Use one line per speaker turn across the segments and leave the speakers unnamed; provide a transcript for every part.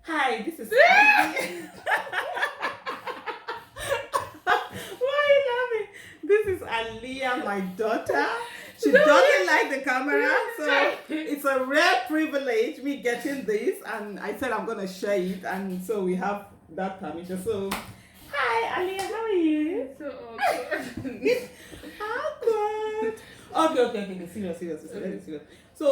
Hi, this is Ali. Why are you laughing? This is Aliyah, my daughter. She doesn't like the camera, so it's a rare privilege me getting this, and I said I'm gonna share it, and so we have that permission. So, hi Aliyah, how are you?
So awkward.
Awkward. Okay. Serious. So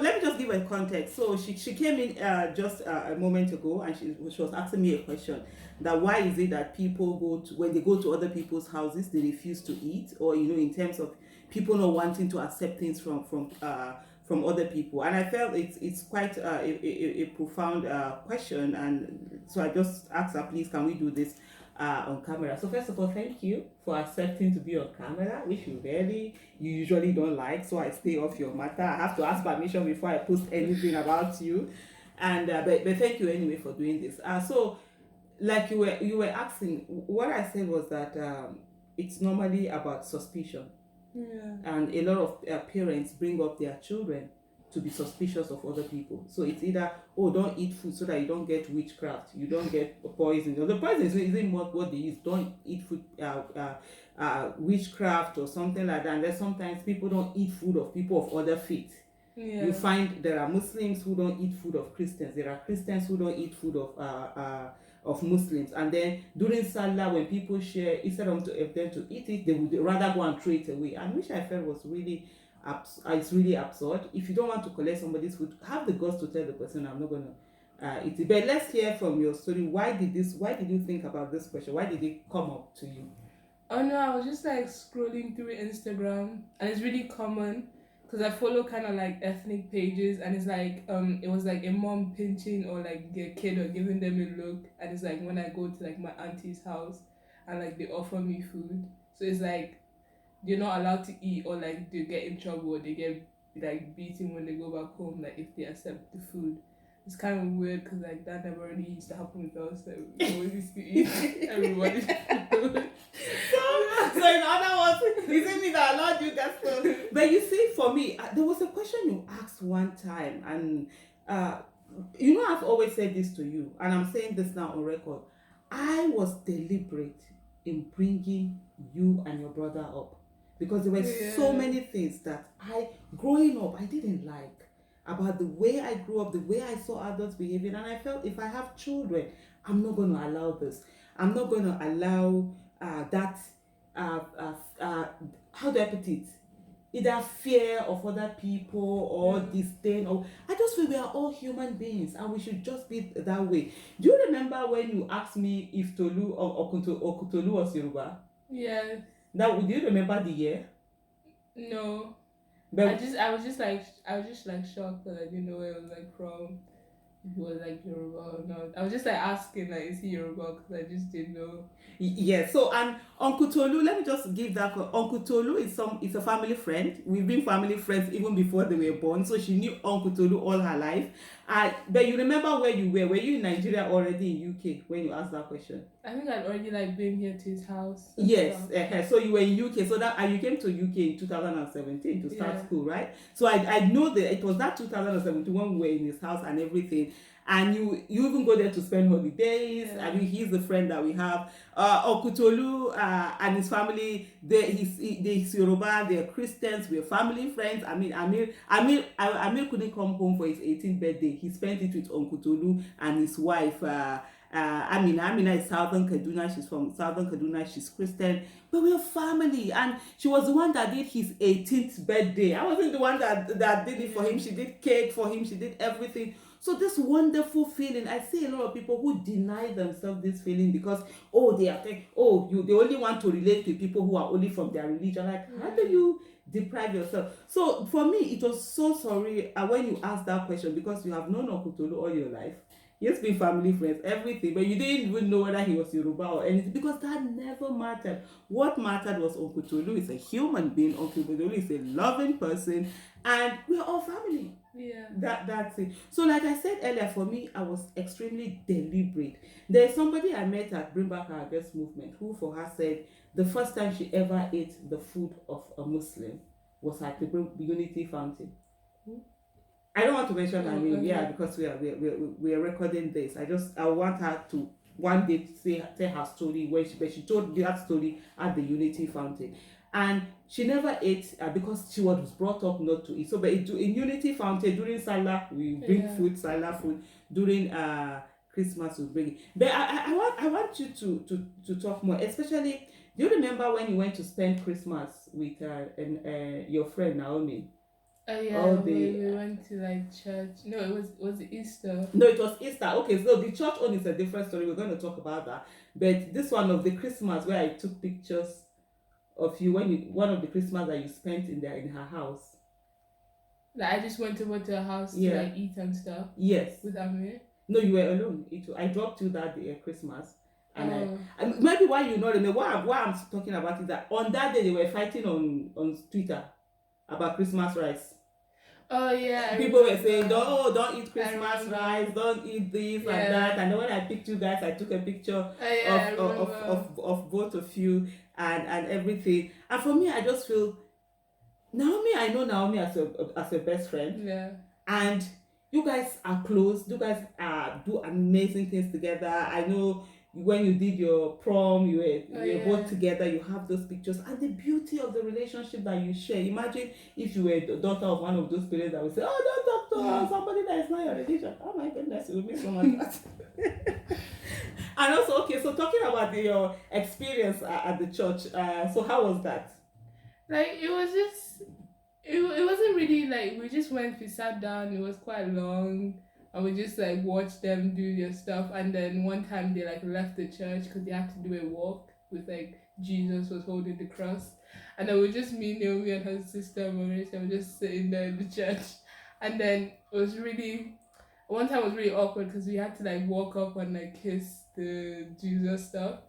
let me just give a context. So she came in just a moment ago, and she was asking me a question that why is it that people go to when they go to other people's houses they refuse to eat, or in terms of people not wanting to accept things from other people. And I felt it's quite a profound question, and so I just asked her, please, can we do this on camera? So first of all, thank you for accepting to be on camera, which you usually don't like. So I stay off your matter. I have to ask permission before I post anything about you, and but thank you anyway for doing this. So like you were asking, what I said was that it's normally about suspicion,
Yeah.
and a lot of parents bring up their children to be suspicious of other people. So it's either, oh, don't eat food so that you don't get witchcraft, you don't get poison. The poison isn't what they use. Don't eat food, witchcraft or something like that. And then sometimes people don't eat food of people of other faiths.
Yeah.
You find there are Muslims who don't eat food of Christians. There are Christians who don't eat food of Muslims. And then during Salah, when people share, instead of them to eat it, they would rather go and throw it away. And which I felt was really, it's really absurd. If you don't want to collect somebody's food, have the guts to tell the person, I'm not gonna eat it. But let's hear from your story. Why did you think about this question? Why did it come up to you?
Oh no, I was just like scrolling through Instagram, and it's really common because I follow kind of like ethnic pages, and it's like it was like a mom pinching or like their kid or giving them a look, and it's like when I go to like my auntie's house, and like they offer me food, so it's like they're not allowed to eat, or like they get in trouble, or they get like beaten when they go back home, like if they accept the food. It's kind of weird because like that never really used to happen with us. Like, we always used to eat everybody's food.
So in other words, is it me that allowed you guys to? But you see, for me, there was a question you asked one time, and uh, I've always said this to you, and I'm saying this now on record. I was deliberate in bringing you and your brother up because there were so
Yeah.
many things that growing up, I didn't like about the way I grew up, the way I saw adults behaving, and I felt if I have children, I'm not going to allow this. I'm not going to allow that. Uh, uh, uh, how do I put it? Either fear of other people or
Mm.
disdain, or I just feel we are all human beings and we should just be that way. Do you remember when you asked me if Tolu or Okutolu was Yoruba?
Yeah.
Now, do you remember the year?
No.
But
I was just like shocked that I didn't know where it was like from. If it was like Yoruba or not. I was just like asking like, is he Yoruba? Because I just didn't know.
yeah, so and Uncle Tolu, let me just give that. Uncle Tolu is a family friend. We've been family friends even before they were born, so she knew Uncle Tolu all her life. But you remember where you were? Were you in Nigeria already in UK when you asked that question?
I think I'd already like been here to his house.
Yes, so you were in UK, so that and you came to UK in 2017 to start school, right? So I know that it was that 2017 when we were in his house and everything, and you even go there to spend holidays.
Yeah.
I mean, he's the friend that we have. Okutolu and his family, he's Yoruba, they're Christians, we're family friends. I mean, Amir couldn't come home for his 18th birthday. He spent it with Uncle Tolu and his wife. Amina is Southern Kaduna. She's from Southern Kaduna. She's Christian, but we're family. And she was the one that did his 18th birthday. I wasn't the one that did it for him. She did cake for him. She did everything. So this wonderful feeling, I see a lot of people who deny themselves this feeling because they only want to relate to people who are only from their religion. Like, how do you deprive yourself? So for me, it was so sorry when you asked that question because you have known Okutolu all your life. He's been family friends, everything, but you didn't even know whether he was Yoruba or anything because that never mattered. What mattered was Uncle Tolu is a human being, Uncle Tolu is a loving person, and we're all family.
Yeah.
That's it. So, like I said earlier, for me, I was extremely deliberate. There's somebody I met at Bring Back Our Girls movement who, for her, said the first time she ever ate the food of a Muslim was at the Unity Fountain. I don't want to mention her
Oh,
name, yeah,
okay.
because we are recording this. I want her to one day say her story when she told that story at the Unity Fountain, and she never ate because she was brought up not to eat. So, but in Unity Fountain during Salah we bring
Yeah.
food, Salah food. During Christmas we bring it. But I want you to talk more, especially. Do you remember when you went to spend Christmas with your friend Naomi?
Oh
All
yeah,
the
we went to like church. No, it was Easter.
No, it was Easter. Okay, so the church one is a different story. We're going to talk about that. But this one of the Christmas where I took pictures of you when you one of the Christmas that you spent in her house.
Like I just went over to her house to
Yeah.
like eat and stuff
Yes.
with Amir.
No, you were alone. I dropped you that day Christmas, and
Oh.
and maybe why you not remember why I'm talking about is that on that day they were fighting on Twitter about Christmas rice.
Oh yeah. I
People were
remember.
saying, don't eat Christmas
remember.
rice, don't eat this and
Yeah.
that. And then when I picked you guys, I took a picture
Oh yeah, I
of both of you and everything. And for me, I just feel Naomi. I know Naomi as a best friend,
Yeah.
and you guys are close. You guys do amazing things together. I know when you did your prom, you were both together. You have those pictures, and the beauty of the relationship that you share. Imagine if you were the daughter of one of those parents that would say, "Oh, don't talk to somebody that is not your religion." Oh my goodness, you will miss someone like that. And also, okay, so talking about your experience at the church, so how was that?
Like it was just it wasn't really like we sat down, it was quite long, and we just like watched them do their stuff. And then one time they like left the church because they had to do a walk with like Jesus was holding the cross, and then we just me, Naomi, and her sister Marisha were just sitting there in the church. And then it was really one time was really awkward because we had to like walk up and like kiss the Jesus stuff.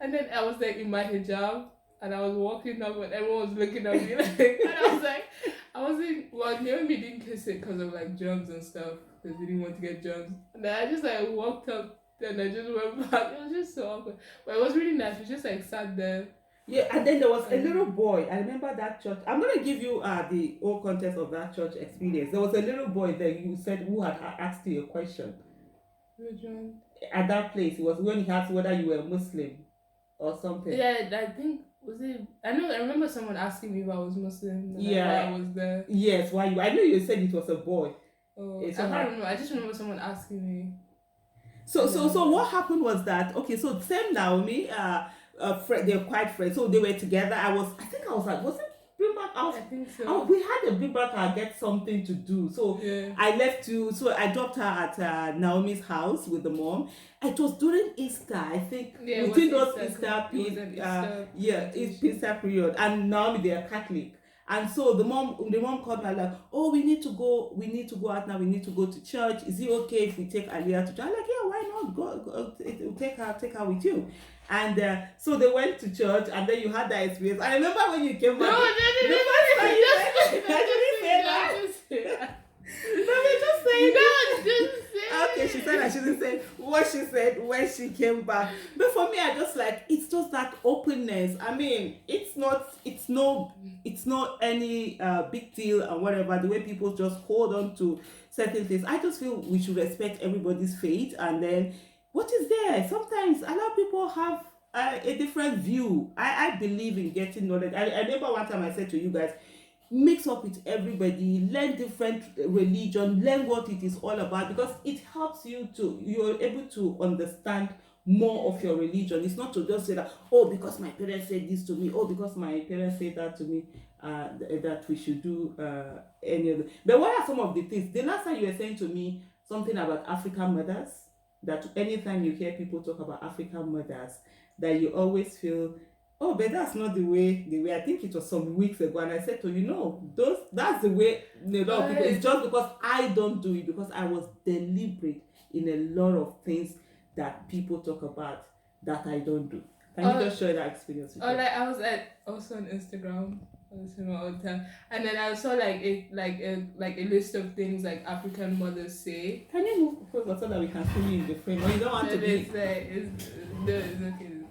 And then I was like in my hijab and I was walking up and everyone was looking at me like, and I was like, I wasn't, well, Naomi didn't kiss it because of like germs and stuff because we didn't want to get germs. And then I just like walked up and I just went back. It was just so awkward. But it was really nice. We just like sat there.
Yeah, and then there was a little boy. I remember that church. I'm gonna give you the whole context of that church experience. There was a little boy that you said who had asked you a question
Which one?
at that place. It was when he asked whether you were Muslim or something.
Yeah, I think was it. I remember someone asking me if I was Muslim. And
Yeah,
why I was there.
Yes, why you? I know you said it was a boy.
Oh,
It's
I
all
can't
right.
remember. I just remember someone asking me.
So what happened was that okay. So Sam Naomi, they're quite friends. So they were together. I think I was like, was it Brimback?
I think so.
Oh, we had a Brimback. I get something to do. So
Yeah.
I left you. So I dropped her at Naomi's house with the mom. It was during Easter, I think.
Yeah, it
within
was
those
Easter,
Easter,
it was an Easter
it's Easter period, and Naomi they are Catholic. And so the mom called me like, oh, we need to go out now. We need to go to church. Is it okay if we take Aliyah to church? I'm like, yeah, why not? Go take her with you. And so they went to church, and then you had that experience. I remember when you came back.
No,
I didn't say that. No, we just saying that. Okay, she said I shouldn't say what she said when she came back. But for me, I just like it's just that openness. I mean, it's not any big deal and whatever. The way people just hold on to certain things. I just feel we should respect everybody's faith, and then what is there? Sometimes a lot of people have a different view. I believe in getting knowledge. I remember one time I said to you guys, mix up with everybody, learn different religion, learn what it is all about, because it helps you're able to understand more of your religion. It's not to just say that, oh, because my parents said this to me, oh, because my parents said that to me, that we should do any other. But what are some of the things? The last time you were saying to me something about African mothers, that anytime you hear people talk about African mothers, that you always feel, oh, but that's not the way. I think it was some weeks ago, and I said to you, no, that's the way a lot of people. It's just because I don't do it, because I was deliberate in a lot of things that people talk about that I don't do. Can you just share that experience with me?
Like I was also on Instagram. I was him all the time, and then I saw like a list of things like African mothers say.
Can you move closer so that we can see you in the frame? Or you don't want to be?
It's okay.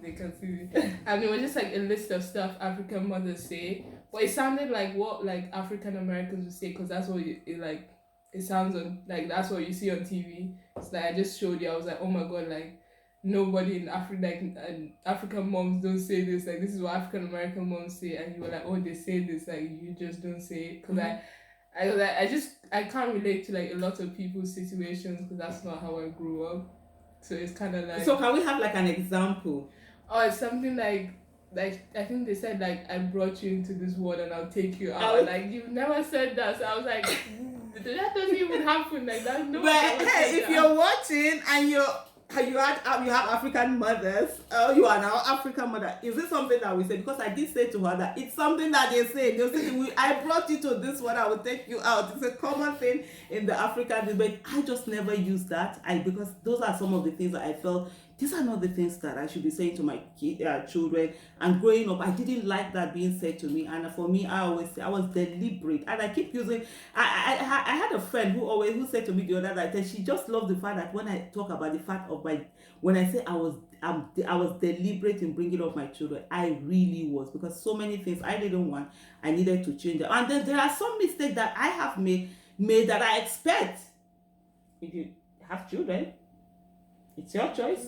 They can see me. And it was just like a list of stuff African mothers say, but it sounded like what like African Americans would say, because that's what it it sounds like that's what you see on TV. It's like I just showed you. I was like, oh my god, like nobody in Africa, like African moms don't say this. Like this is what African American moms say, and you were like, oh, they say this. Like you just don't say it because I can't relate to like a lot of people's situations because that's not how I grew up. So it's kind of like.
So can we have like an example?
Oh, it's something like I think they said like I brought you into this world and I'll take you out.
Oh.
Like you've never said that, so I was like, that doesn't even happen. Like that. No.
But hey, if you're watching and you have African mothers, you are now African mother. Is it something that we say? Because I did say to her that it's something that they say. They say, I brought you to this one, I will take you out. It's a common thing in the African debate. I just never use that. Because those are some of the things that I felt. These are not the things that I should be saying to my children. And growing up, I didn't like that being said to me. And for me, I always say I was deliberate. And I keep using. I had a friend who said to me the other night that she just loved the fact that when I talk about the fact of when I say I was deliberate in bringing up my children, I really was, because so many things I didn't want, I needed to change them. And then there are some mistakes that I have made that I expect. If you have children, it's your choice.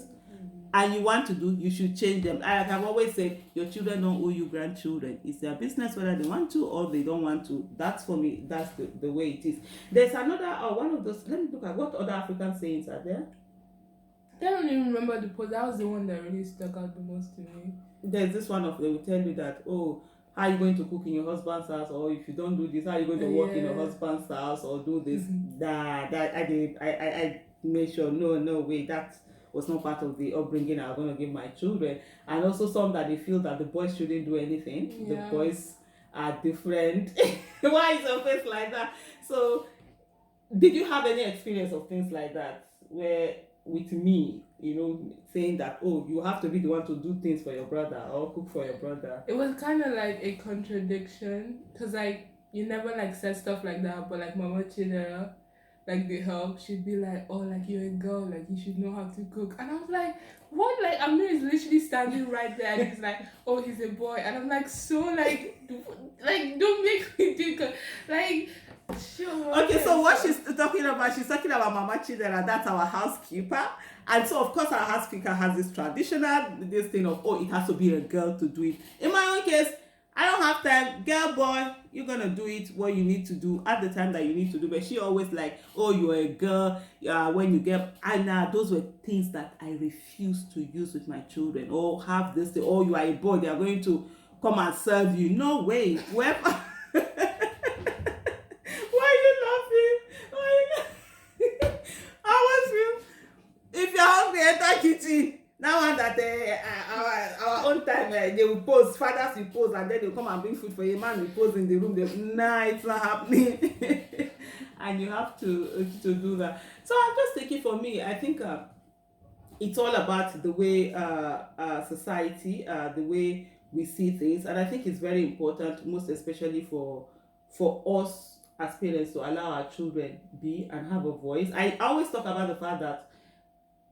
And you want to do, you should change them. Like I've always said, your children don't owe you grandchildren. It's their business whether they want to or they don't want to. That's for me, that's the way it is. There's another, one of those, let me look at what other African sayings are there.
I don't even remember the post. That was the one that really stuck out the most to me.
There's this one they will tell you that, oh, how are you going to cook in your husband's house? Or if you don't do this, how are you going to work in your husband's house or do this? I made sure, no way, that was not part of the upbringing I'm going to give my children. And also some that they feel that the boys shouldn't do anything.
Yeah.
The boys are different. Why is your face like that? So did you have any experience of things like that where with me, saying that, oh, you have to be the one to do things for your brother or cook for your brother?
It was kind of like a contradiction because like you never like said stuff like that, but like Mama Chidera, like the help, she'd be like, oh, like you're a girl, like you should know how to cook. And I was like, what? Like Amir is literally standing right there and he's like, oh, he's a boy. And I'm like, so like don't make me do like sure.
Okay, so what she's talking about Mama Chidera, that's our housekeeper. And so of course our housekeeper has this this thing of, oh, it has to be a girl to do it. In my own case, I don't have time. Girl, boy, you're gonna do it what you need to do at the time that you need to do. But she always like, oh, you're a girl. When you get, and those were things that I refuse to use with my children. Or have this thing. Oh, you are a boy. They are going to come and serve you. No way. Whoever. Why are you laughing? I was you. If you're hungry, enter kitchen. Now one that our own time they will pose, fathers will pose, and then they'll come and bring food for you. Man will pose in the room. Nah, it's not happening. And you have to do that. So I'm just thinking, for me, I think it's all about the way society, the way we see things, and I think it's very important, most especially for us as parents, to allow our children be and have a voice. I always talk about the fact that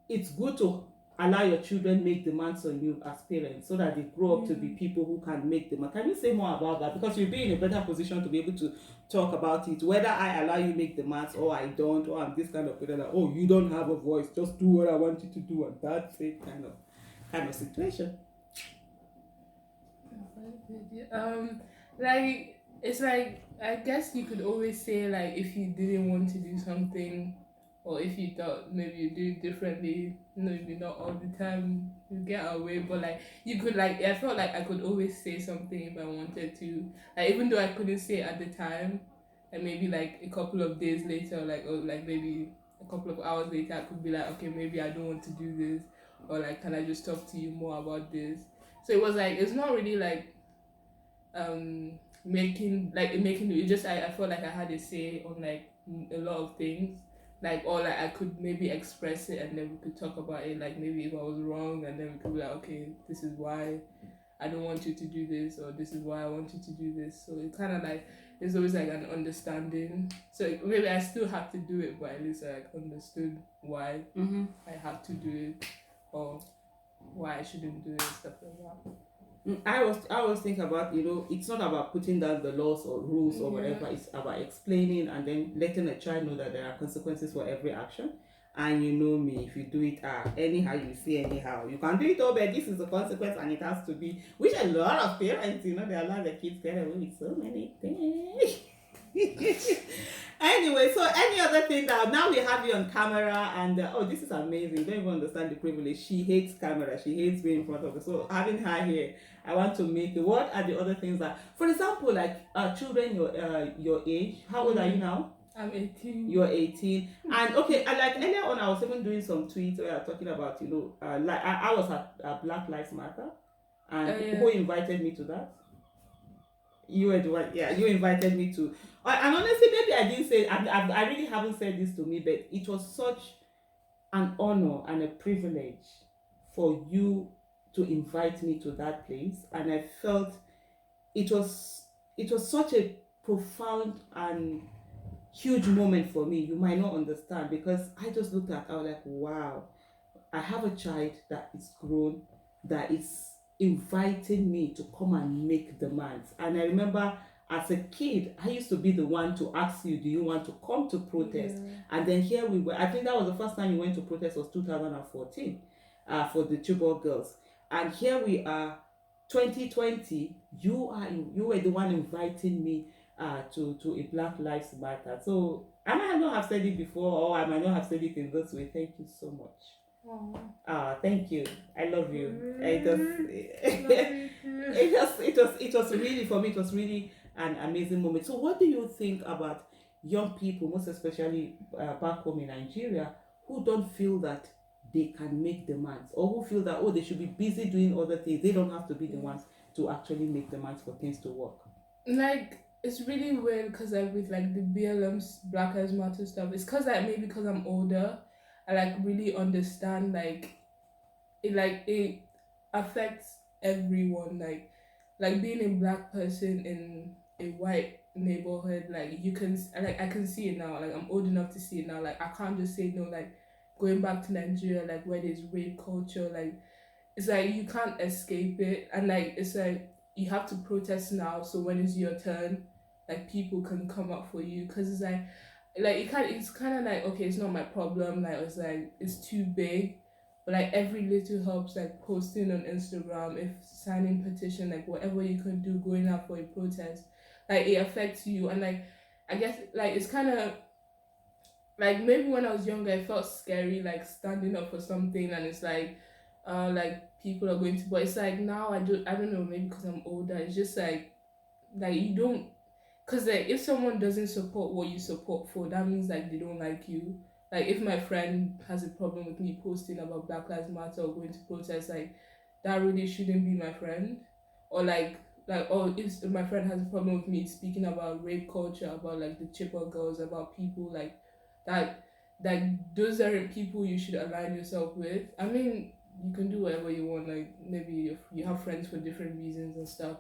it's good to allow your children make demands on you as parents so that they grow up to be people who can make demands. Can you say more about that? Because you'll be in a better position to be able to talk about it, whether I allow you make demands or I don't, or I'm this kind of person that, oh, you don't have a voice, just do what I want you to do, and that's it, kind of situation.
Like it's like, I guess you could always say like if you didn't want to do something, or if you thought maybe you do it differently, maybe not all the time you get away, but like you could, like, I felt like I could always say something if I wanted to, like even though I couldn't say it at the time, and maybe like a couple of days later, or like maybe a couple of hours later, I could be like, okay, maybe I don't want to do this, or like, can I just talk to you more about this? So it was like, it's not really like making it, just I felt like I had a say on like a lot of things. Like, or like I could maybe express it and then we could talk about it, like maybe if I was wrong, and then we could be like, okay, this is why I don't want you to do this, or this is why I want you to do this. So it kind of like, it's always like an understanding. So maybe I still have to do it, but at least I like understood why I have to do it, or why I shouldn't do it, stuff like that.
I always think about, it's not about putting down the laws or rules or
Yeah.
whatever. It's about explaining and then letting a child know that there are consequences for every action. And you know me, if you do it anyhow, you see anyhow, you can do it all, but this is the consequence, and it has to be. Which a lot of parents, they allow their kids get away with so many things. Anyway, so any other thing that now we have you on camera, and oh, this is amazing. You don't even understand the privilege. She hates camera. She hates being in front of us. So having her here, I want to make it. What are the other things that, for example, like children your age? How old are you now?
I'm 18.
You're 18. And okay, like earlier on, I was even doing some tweets where I was talking about, like I was at Black Lives Matter, and
Yeah.
who invited me to that? You were the one, yeah. You invited me to, and honestly, maybe I didn't say. I really haven't said this to me, but it was such an honor and a privilege for you to invite me to that place, and I felt it was it was such a profound and huge moment for me. You might not understand, because I just looked at, I was like, wow, I have a child that is grown, that is inviting me to come and make demands. And I remember as a kid, I used to be the one to ask you, do you want to come to protest?
Yeah.
And then here we were. I think that was the first time you went to protest was 2014 for the Chibok girls. And here we are, 2020. You were the one inviting me to a Black Lives Matter. So I might not have said it before, or I might not have said it in this way. Thank you so much. Thank you. I love you. It was really, for me, it was really an amazing moment. So what do you think about young people, most especially back home in Nigeria, who don't feel that they can make demands, or who feel that, oh, they should be busy doing other things, they don't have to be the ones to actually make demands for things to work?
Like, it's really weird because like with like the BLM's Black Lives Matter stuff, it's because like maybe because I'm older, I like really understand it affects everyone. Like being a black person in a white neighborhood, like you can like I can see it now. Like I'm old enough to see it now. Like I can't just say no. Like going back to Nigeria, like where there's rape culture, like it's like you can't escape it, and like it's like you have to protest now. So when it's your turn, like people can come up for you, because it's like it kind it's kind of like, okay, it's not my problem, like it's like it's too big, but like every little helps, like posting on Instagram, if signing petition, like whatever you can do, going out for a protest, like it affects you. And like I guess like it's kind of like maybe when I was younger it felt scary, like standing up for something, and it's like people are going to, but it's like now I don't know, maybe because I'm older, it's just like you don't, because like if someone doesn't support what you support for, that means like they don't like you. Like if my friend has a problem with me posting about Black Lives Matter or going to protest, like that really shouldn't be my friend. Or or if my friend has a problem with me speaking about rape culture, about like the Chipper girls, about people that like those aren't people you should align yourself with. I mean, you can do whatever you want, like maybe if you have friends for different reasons and stuff.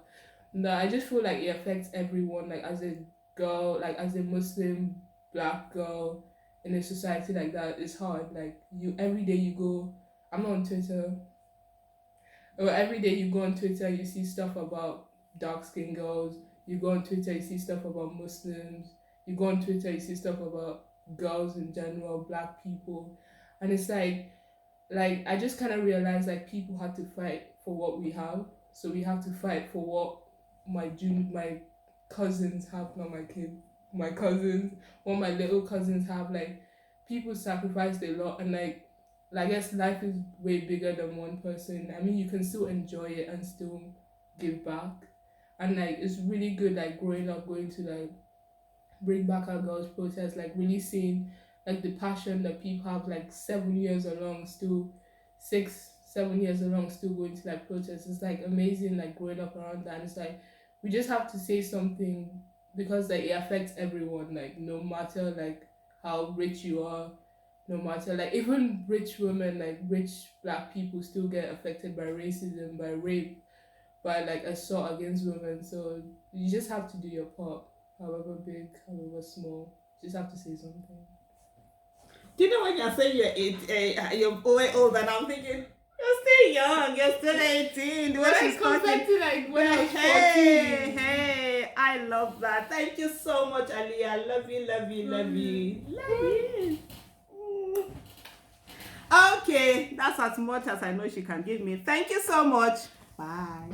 No, I just feel like it affects everyone. Like as a girl, like as a Muslim black girl in a society like that, it's hard. Like you every day you go, I'm not on Twitter. Or every day you go on Twitter, you see stuff about dark skinned girls. You go on Twitter, you see stuff about Muslims. You go on Twitter, you see stuff about girls in general, black people, and it's like I just kind of realized like people had to fight for what we have, so we have to fight for what my cousins have, not my kid, my cousins, what my little cousins have. Like people sacrificed a lot, and like I guess life is way bigger than one person. I mean, you can still enjoy it and still give back, and like it's really good. Like growing up, going to like bring back our girls protest, like really seeing like the passion that people have, like 7 years along, still 6 7 years along, still going to like protest. It's like amazing, like growing up around that. And it's like we just have to say something, because like it affects everyone, like no matter like how rich you are, no matter like even rich women, like rich black people still get affected by racism, by rape, by like assault against women. So you just have to do your part, however big, however small. You just have to say something.
Do you know when you're saying you're way old, and I'm thinking, you're still still young. You're still 18. The way
But
she's
compared
talking.
to like when I was 14.
Hey, I love that. Thank you so much, Aliyah. Love you, love you, love you, love you. Okay, that's as much as I know she can give me. Thank you so much. Bye.